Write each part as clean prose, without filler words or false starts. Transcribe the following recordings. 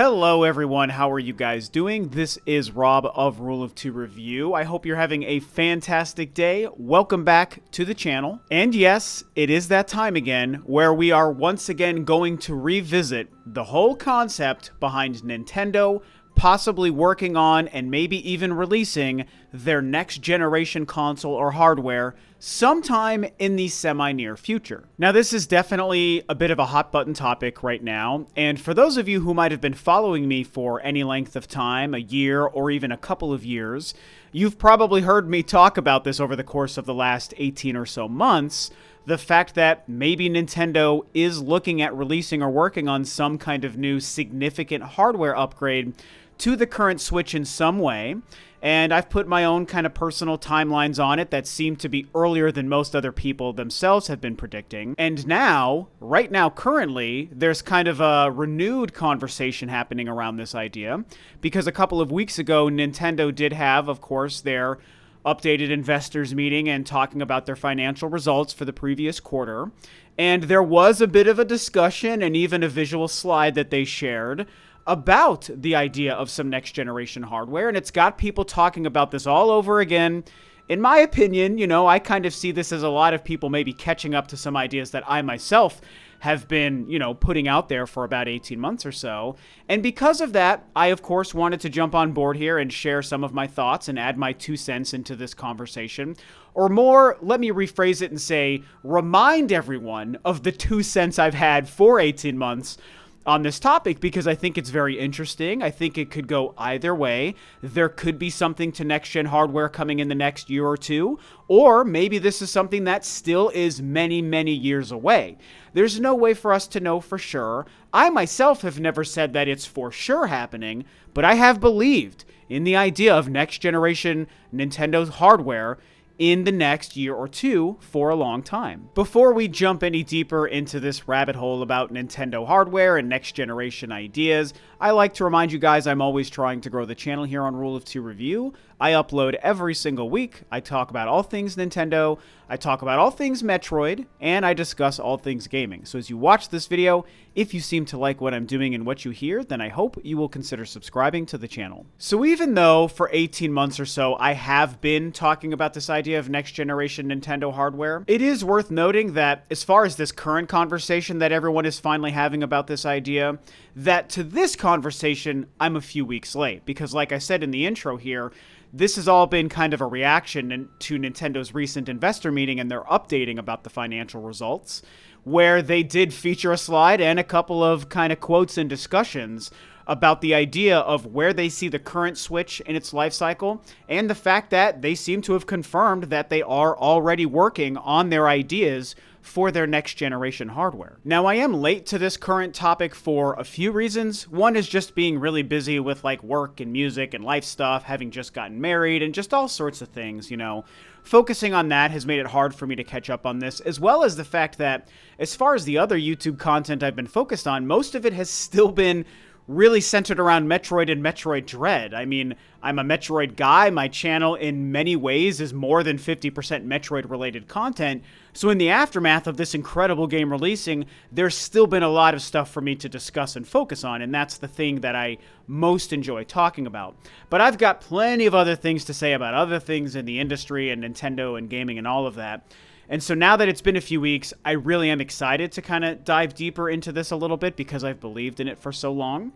Hello everyone, how are you guys doing? This is Rob of Rule of Two Review. I hope you're having a fantastic day. Welcome back to the channel. And yes, it is that time again where we are once again going to revisit the whole concept behind Nintendo possibly working on and maybe even releasing their next generation console or hardware sometime in the semi-near future. Now, this is definitely a bit of a hot button topic right now, and for those of you who might have been following me for any length of time, a year or even a couple of years, you've probably heard me talk about this over the course of the last 18 or so months, the fact that maybe Nintendo is looking at releasing or working on some kind of new significant hardware upgrade to the current Switch in some way, and I've put my own kind of personal timelines on it that seem to be earlier than most other people themselves have been predicting. And now, right now, currently, there's kind of a renewed conversation happening around this idea, because a couple of weeks ago, Nintendo did have, of course, their updated investors meeting and talking about their financial results for the previous quarter. And there was a bit of a discussion and even a visual slide that they shared about the idea of some next generation hardware, and it's got people talking about this all over again. In my opinion, I kind of see this as a lot of people maybe catching up to some ideas that I myself have been, putting out there for about 18 months or so. And because of that, I, of course, wanted to jump on board here and share some of my thoughts and add my 2 cents into this conversation. Or more, let me rephrase it and say, remind everyone of the 2 cents I've had for 18 months on this topic, because I think it's very interesting. I think it could go either way. There could be something to next-gen hardware coming in the next year or two, or maybe this is something that still is many, many years away. There's no way for us to know for sure. I myself have never said that it's for sure happening, but I have believed in the idea of next-generation Nintendo's hardware in the next year or two for a long time. Before we jump any deeper into this rabbit hole about Nintendo hardware and next generation ideas, I like to remind you guys I'm always trying to grow the channel here on Rule of Two Review. I upload every single week. I talk about all things Nintendo, I talk about all things Metroid, and I discuss all things gaming. So as you watch this video, if you seem to like what I'm doing and what you hear, then I hope you will consider subscribing to the channel. So even though for 18 months or so I have been talking about this idea of next generation Nintendo hardware, it is worth noting that as far as this current conversation that everyone is finally having about this idea, that to this conversation, I'm a few weeks late. Because like I said in the intro here, this has all been kind of a reaction to Nintendo's recent investor meeting and their updating about the financial results, where they did feature a slide and a couple of kind of quotes and discussions about the idea of where they see the current Switch in its life cycle, and the fact that they seem to have confirmed that they are already working on their ideas for their next generation hardware. Now, I am late to this current topic for a few reasons. One is just being really busy with work and music and life stuff, having just gotten married and just all sorts of things, Focusing on that has made it hard for me to catch up on this, as well as the fact that as far as the other YouTube content I've been focused on, most of it has still been really centered around Metroid and Metroid Dread. I mean, I'm a Metroid guy. My channel in many ways is more than 50% Metroid-related content. So in the aftermath of this incredible game releasing, there's still been a lot of stuff for me to discuss and focus on, and that's the thing that I most enjoy talking about. But I've got plenty of other things to say about other things in the industry and Nintendo and gaming and all of that. And so now that it's been a few weeks, I really am excited to kind of dive deeper into this a little bit because I've believed in it for so long.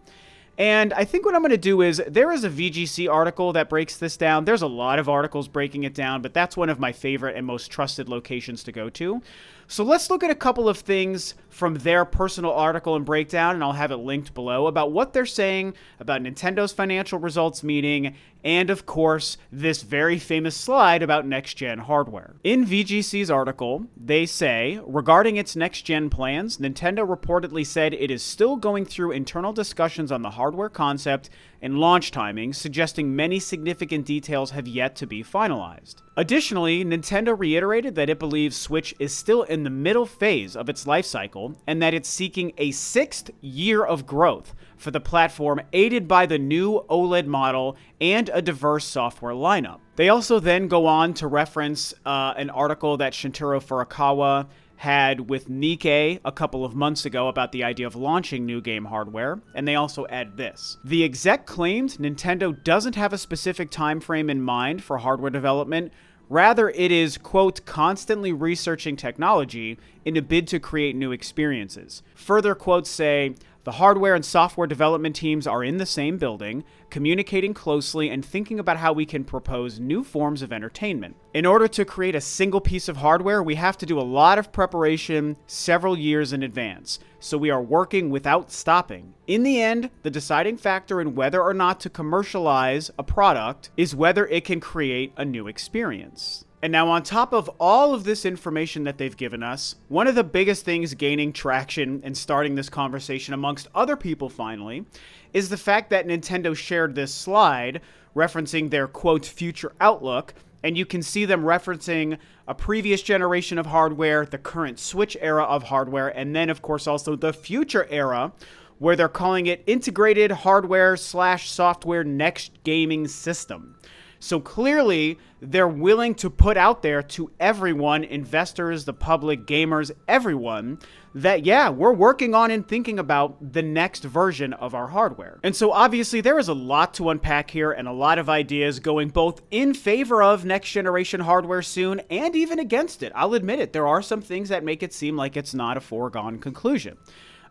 And I think what I'm going to do is, there is a VGC article that breaks this down. There's a lot of articles breaking it down, but that's one of my favorite and most trusted locations to go to. So let's look at a couple of things from their personal article and breakdown, and I'll have it linked below, about what they're saying about Nintendo's financial results meeting, and of course, this very famous slide about next-gen hardware. In VGC's article, they say, regarding its next-gen plans, Nintendo reportedly said it is still going through internal discussions on the hardware concept and launch timing, suggesting many significant details have yet to be finalized. Additionally, Nintendo reiterated that it believes Switch is still in the middle phase of its life cycle and that it's seeking a 6th year of growth for the platform, aided by the new OLED model and a diverse software lineup. They also then go on to reference an article that Shintaro Furukawa had with Nikkei a couple of months ago about the idea of launching new game hardware, and they also add this. The exec claimed Nintendo doesn't have a specific time frame in mind for hardware development. Rather, it is, quote, constantly researching technology in a bid to create new experiences. Further quotes say, the hardware and software development teams are in the same building, communicating closely and thinking about how we can propose new forms of entertainment. In order to create a single piece of hardware, we have to do a lot of preparation several years in advance, so we are working without stopping. In the end, the deciding factor in whether or not to commercialize a product is whether it can create a new experience. And now on top of all of this information that they've given us, one of the biggest things gaining traction and starting this conversation amongst other people finally is the fact that Nintendo shared this slide referencing their, quote, future outlook, and you can see them referencing a previous generation of hardware, the current Switch era of hardware, and then of course also the future era, where they're calling it integrated hardware/software next gaming system. So clearly, they're willing to put out there to everyone, investors, the public, gamers, everyone, that yeah, we're working on and thinking about the next version of our hardware. And so obviously there is a lot to unpack here and a lot of ideas going both in favor of next generation hardware soon and even against it. I'll admit it, there are some things that make it seem like it's not a foregone conclusion.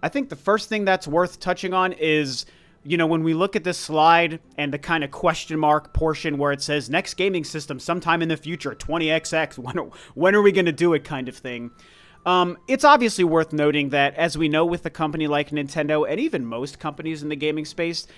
I think the first thing that's worth touching on is, you know, when we look at this slide and the kind of question mark portion where it says next gaming system sometime in the future, 20XX, when are we going to do it kind of thing. It's obviously worth noting that, as we know with a company like Nintendo and even most companies in the gaming space,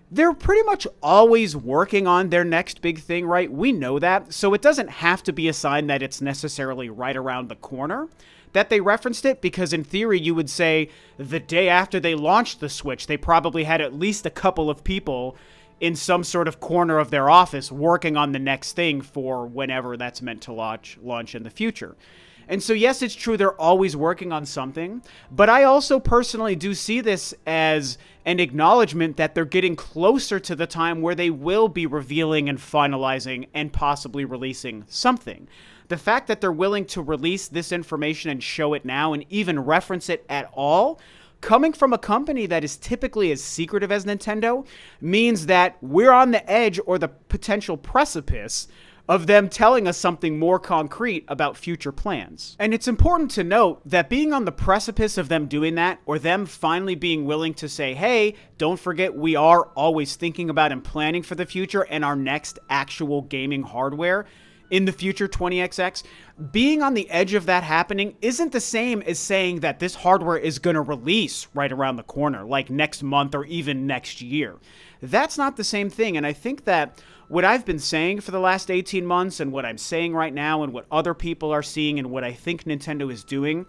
they're pretty much always working on their next big thing, right? We know that. So it doesn't have to be a sign that it's necessarily right around the corner that they referenced it, because in theory you would say the day after they launched the Switch, they probably had at least a couple of people in some sort of corner of their office working on the next thing for whenever that's meant to launch in the future. And so yes, it's true they're always working on something, but I also personally do see this as an acknowledgement that they're getting closer to the time where they will be revealing and finalizing and possibly releasing something. The fact that they're willing to release this information and show it now and even reference it at all, coming from a company that is typically as secretive as Nintendo, means that we're on the edge or the potential precipice of them telling us something more concrete about future plans. And it's important to note that being on the precipice of them doing that, or them finally being willing to say, hey, don't forget we are always thinking about and planning for the future and our next actual gaming hardware in the future 20XX, being on the edge of that happening isn't the same as saying that this hardware is going to release right around the corner, like next month or even next year. That's not the same thing, and I think that what I've been saying for the last 18 months and what I'm saying right now and what other people are seeing and what I think Nintendo is doing,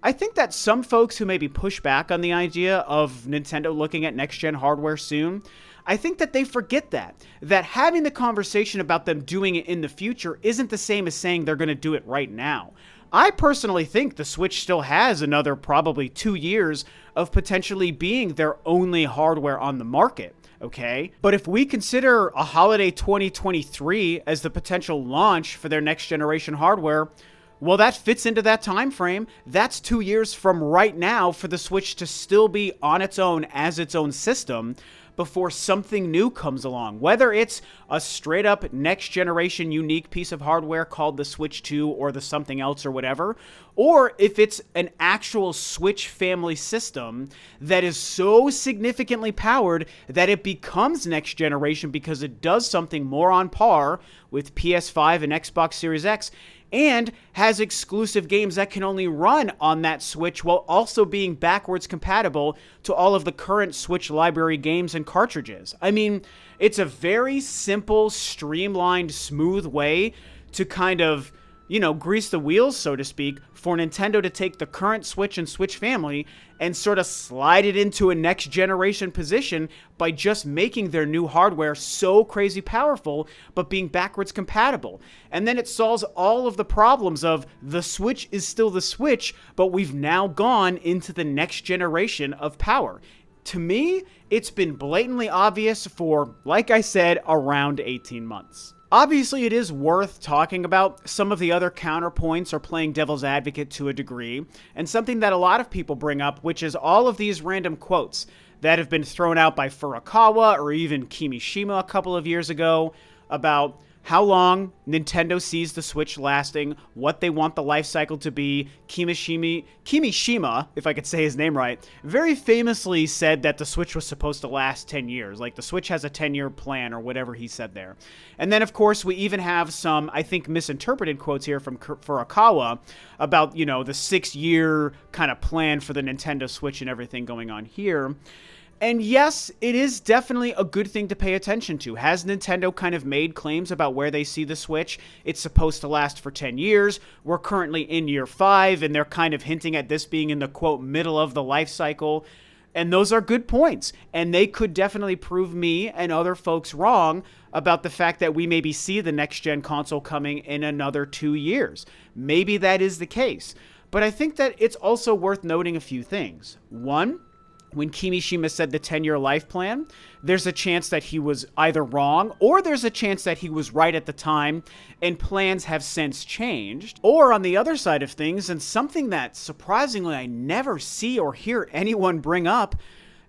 I think that some folks who maybe push back on the idea of Nintendo looking at next-gen hardware soon, I think that they forget that having the conversation about them doing it in the future isn't the same as saying they're going to do it right now. I personally think the Switch still has another probably 2 years of potentially being their only hardware on the market, okay? But if we consider a holiday 2023 as the potential launch for their next generation hardware, well, that fits into that time frame. That's 2 years from right now for the Switch to still be on its own as its own system before something new comes along. Whether it's a straight up next generation unique piece of hardware called the Switch 2 or the something else or whatever, or if it's an actual Switch family system that is so significantly powered that it becomes next generation because it does something more on par with PS5 and Xbox Series X, and has exclusive games that can only run on that Switch while also being backwards compatible to all of the current Switch library games and cartridges. I mean, it's a very simple, streamlined, smooth way to kind of, you know, grease the wheels, so to speak, for Nintendo to take the current Switch and Switch family and sort of slide it into a next generation position by just making their new hardware so crazy powerful, but being backwards compatible. And then it solves all of the problems of the Switch is still the Switch, but we've now gone into the next generation of power. To me, it's been blatantly obvious for, like I said, around 18 months. Obviously, it is worth talking about some of the other counterpoints or playing devil's advocate to a degree, and something that a lot of people bring up, which is all of these random quotes that have been thrown out by Furukawa or even Kimishima a couple of years ago about how long Nintendo sees the Switch lasting, what they want the life cycle to be. Kimishima, if I could say his name right, very famously said that the Switch was supposed to last 10 years. Like, the Switch has a 10-year plan or whatever he said there. And then, of course, we even have some, I think, misinterpreted quotes here from Furukawa about, the 6-year kind of plan for the Nintendo Switch and everything going on here. And yes, it is definitely a good thing to pay attention to. Has Nintendo kind of made claims about where they see the Switch? It's supposed to last for 10 years. We're currently in year 5, and they're kind of hinting at this being in the, quote, middle of the life cycle. And those are good points. And they could definitely prove me and other folks wrong about the fact that we maybe see the next-gen console coming in another 2 years. Maybe that is the case. But I think that it's also worth noting a few things. One, when Kimishima said the 10-year life plan, there's a chance that he was either wrong or there's a chance that he was right at the time and plans have since changed. Or on the other side of things, and something that surprisingly I never see or hear anyone bring up,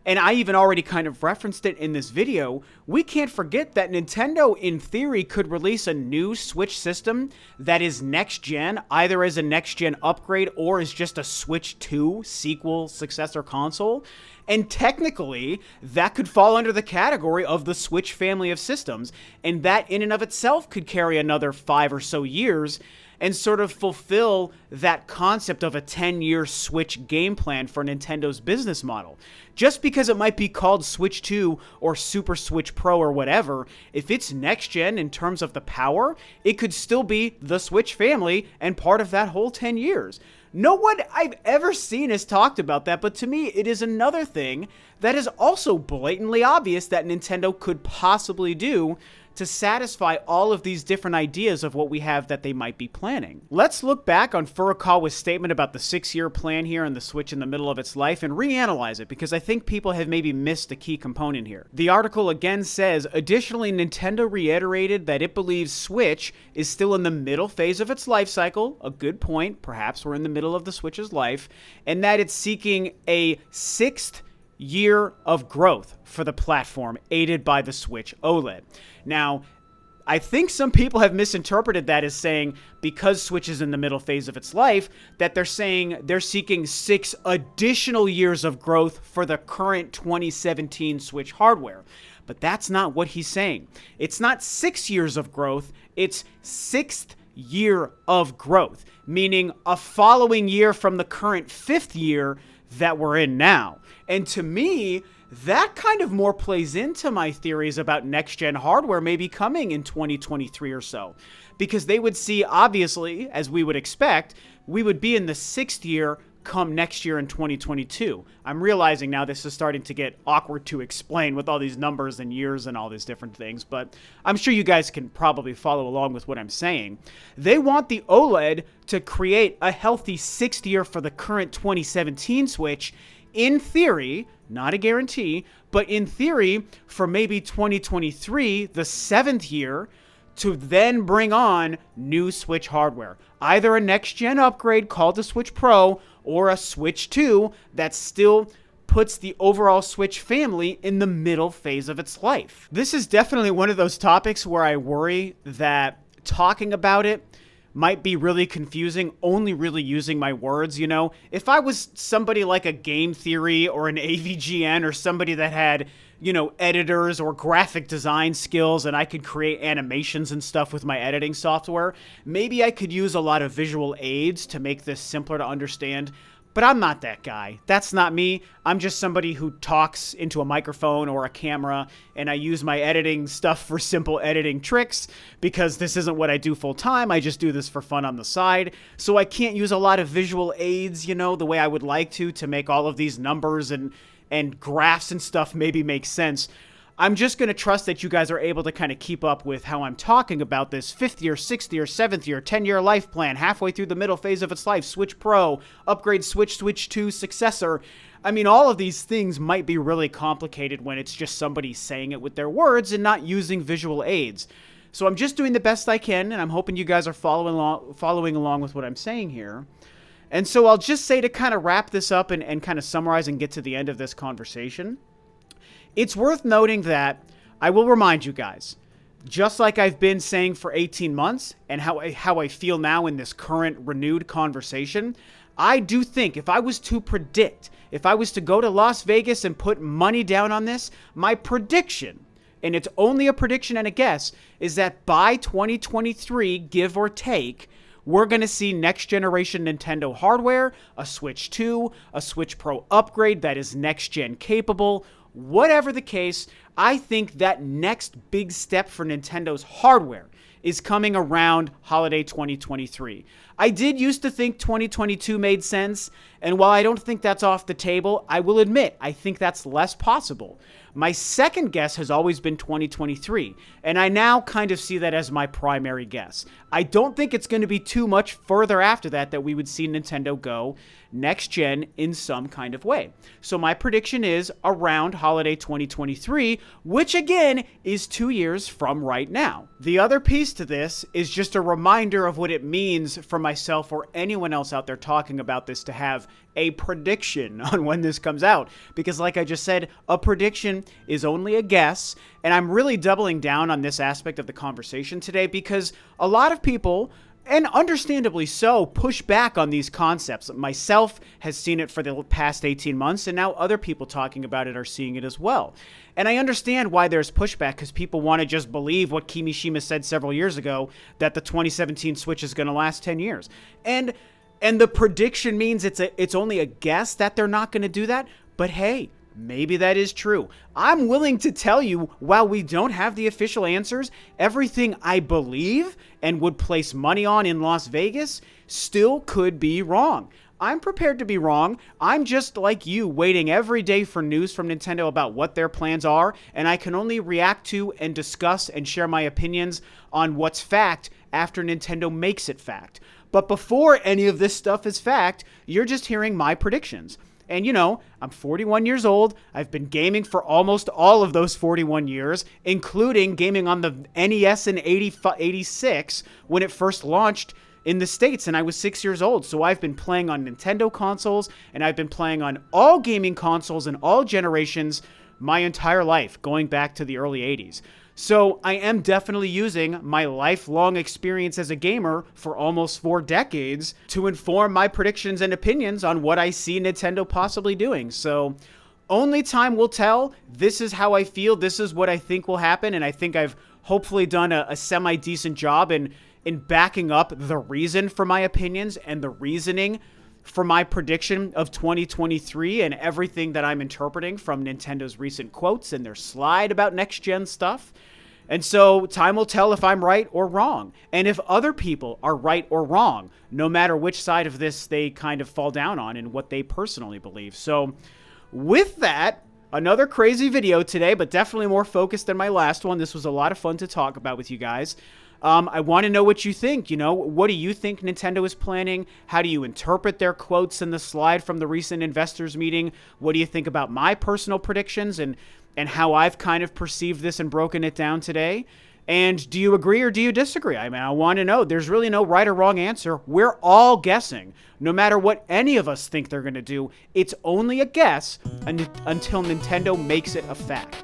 and I even already kind of referenced it in this video, we can't forget that Nintendo, in theory, could release a new Switch system that is next-gen, either as a next-gen upgrade or as just a Switch 2 sequel successor console. And technically, that could fall under the category of the Switch family of systems, and that in and of itself could carry another 5 or so years and sort of fulfill that concept of a 10-year Switch game plan for Nintendo's business model. Just because it might be called Switch 2 or Super Switch Pro or whatever, if it's next-gen in terms of the power, it could still be the Switch family and part of that whole 10 years. No one I've ever seen has talked about that, but to me, it is another thing that is also blatantly obvious that Nintendo could possibly do to satisfy all of these different ideas of what we have that they might be planning. Let's look back on Furukawa's statement about the 6-year plan here and the Switch in the middle of its life and reanalyze it, because I think people have maybe missed a key component here. The article again says, additionally, Nintendo reiterated that it believes Switch is still in the middle phase of its life cycle, a good point, perhaps we're in the middle of the Switch's life, and that it's seeking a 6th year of growth for the platform, aided by the Switch OLED. Now, I think some people have misinterpreted that as saying because Switch is in the middle phase of its life, that they're saying they're seeking 6 additional years of growth for the current 2017 Switch hardware. But that's not what he's saying. It's not 6 years of growth, it's 6th year of growth, meaning a following year from the current 5th year that we're in now. And to me, that kind of more plays into my theories about next-gen hardware maybe coming in 2023 or so. Because they would see, obviously, as we would expect, we would be in the 6th year come next year in 2022. I'm realizing now this is starting to get awkward to explain with all these numbers and years and all these different things, but I'm sure you guys can probably follow along with what I'm saying. They want the OLED to create a healthy 6th year for the current 2017 Switch, in theory, not a guarantee, but in theory, for maybe 2023, the 7th year, to then bring on new Switch hardware. Either a next-gen upgrade called the Switch Pro, or a Switch 2 that still puts the overall Switch family in the middle phase of its life. This is definitely one of those topics where I worry that talking about it might be really confusing, only really using my words, you know? If I was somebody like a Game Theory or an AVGN or somebody that had, you know, editors or graphic design skills and I could create animations and stuff with my editing software, maybe I could use a lot of visual aids to make this simpler to understand. But I'm not that guy. That's not me. I'm just somebody who talks into a microphone or a camera, and I use my editing stuff for simple editing tricks because this isn't what I do full time. I just do this for fun on the side. So I can't use a lot of visual aids, you know, the way I would like to make all of these numbers and graphs and stuff maybe make sense. I'm just going to trust that you guys are able to kind of keep up with how I'm talking about this 5th year, 6th year, 7th year, 10-year life plan, halfway through the middle phase of its life, Switch Pro, upgrade Switch, Switch 2 successor. I mean, all of these things might be really complicated when it's just somebody saying it with their words and not using visual aids. So I'm just doing the best I can, and I'm hoping you guys are following along with what I'm saying here. And so I'll just say, to kind of wrap this up and kind of summarize and get to the end of this conversation, it's worth noting that I will remind you guys, just like I've been saying for 18 months and how I feel now in this current renewed conversation, I do think if I was to predict, if I was to go to Las Vegas and put money down on this, my prediction, and it's only a prediction and a guess, is that by 2023, give or take, we're going to see next generation Nintendo hardware, a Switch 2, a Switch Pro upgrade that is next gen capable. Whatever the case, I think that next big step for Nintendo's hardware is coming around holiday 2023. I did used to think 2022 made sense, and while I don't think that's off the table, I will admit I think that's less possible. My second guess has always been 2023, and I now kind of see that as my primary guess. I don't think it's going to be too much further after that we would see Nintendo go next gen in some kind of way. So my prediction is around holiday 2023, which again is 2 years from right now. The other piece to this is just a reminder of what it means for myself or anyone else out there talking about this to have a prediction on when this comes out, because like I just said, a prediction is only a guess, and I'm really doubling down on this aspect of the conversation today because a lot of people, and understandably so, push back on these concepts. Myself has seen it for the past 18 months, and now other people talking about it are seeing it as well. And I understand why there's pushback, because people want to just believe what Kimishima said several years ago, that the 2017 Switch is going to last 10 years. And the prediction means it's only a guess that they're not going to do that, but hey, maybe that is true. I'm willing to tell you, while we don't have the official answers, everything I believe and would place money on in Las Vegas still could be wrong. I'm prepared to be wrong. I'm just like you, waiting every day for news from Nintendo about what their plans are, and I can only react to and discuss and share my opinions on what's fact after Nintendo makes it fact. But before any of this stuff is fact, you're just hearing my predictions. And you know, I'm 41 years old. I've been gaming for almost all of those 41 years, including gaming on the NES in 86 when it first launched in the States, and I was 6 years old. So I've been playing on Nintendo consoles, and I've been playing on all gaming consoles in all generations my entire life, going back to the early 80s. So I am definitely using my lifelong experience as a gamer for almost 4 decades to inform my predictions and opinions on what I see Nintendo possibly doing. So only time will tell. This is how I feel. This is what I think will happen. And I think I've hopefully done a semi-decent job in backing up the reason for my opinions and the reasoning for my prediction of 2023 and everything that I'm interpreting from Nintendo's recent quotes and their slide about next-gen stuff. And so time will tell if I'm right or wrong, and if other people are right or wrong, no matter which side of this they kind of fall down on and what they personally believe. So with that, another crazy video today, but definitely more focused than my last one. This was a lot of fun to talk about with you guys. I want to know what you think. You know, what do you think Nintendo is planning? How do you interpret their quotes in the slide from the recent investors meeting? What do you think about my personal predictions and how I've kind of perceived this and broken it down today? And do you agree or do you disagree? I mean, I want to know. There's really no right or wrong answer. We're all guessing. No matter what any of us think they're going to do, it's only a guess until Nintendo makes it a fact.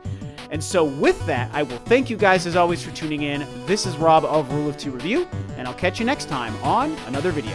And so with that, I will thank you guys as always for tuning in. This is Rob of Rule of Two Review, and I'll catch you next time on another video.